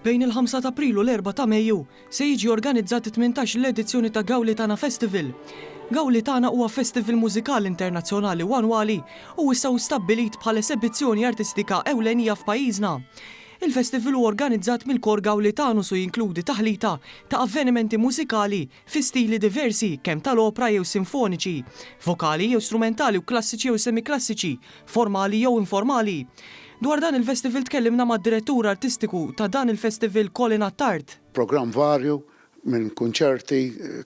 Bejn il-5 ta' April u l-4 ta' Mejju se jiġi organizzat it-18 edizzjoni ta' Gaulitana Festival. Gaulitana huwa festival mużikali internazzjonali u annwali u issa stabbilit bħala esibizzjoni artistika ewlenija f'pajjiżna. Il-festival huwa organizzat mill-kor Gaulitanus u jinkludi taħlita ta' avvenimenti mużikali fi stili diversi kemm tal-opra jew sinfoniċi, vokali jew strumentali u klassiċi jew semiklassiċi, formali jew informali. Dwar dan il-festival tkellimna mad-direttur artistiku ta' dan il-festival Colin Attard. Programm varju minn kunċerti,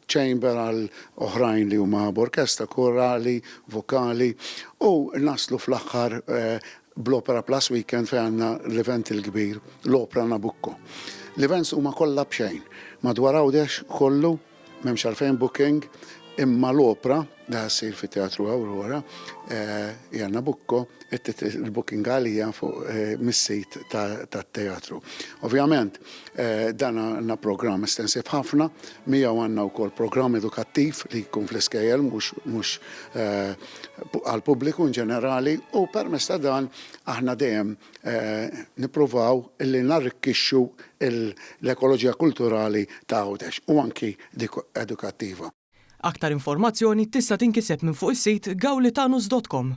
chamber għal oħrajn li huma orkestra, korali, vokali u naslu fl-aħħar bl-Opera Plus Weekend fejn għandna l-event il-kbir, l-Opera Nabucco. L-events huma kollha bxejn. Madwar Għawdex kollu m'hemmx għalfejn booking, imma l-opera da ssir fit-Teatru Aurora hija Nabucco il-booking għalija fuq mis-sit tat-teatru. Ovvjament dan għandna programm estensiv ħafna, miegħu għandna wkoll programm edukattiv li jkun fl-iskejjel mhux għall-pubbliku in ġenerali u permezz ta' dan aħna dejjem nippruvaw illi narrikkixxu l-ekoloġija kulturali ta' Għawdex u anki dik edukattiva. Aktar informazzjoni tista' tinkiseb minn fuq is-sit gaulitanus.com.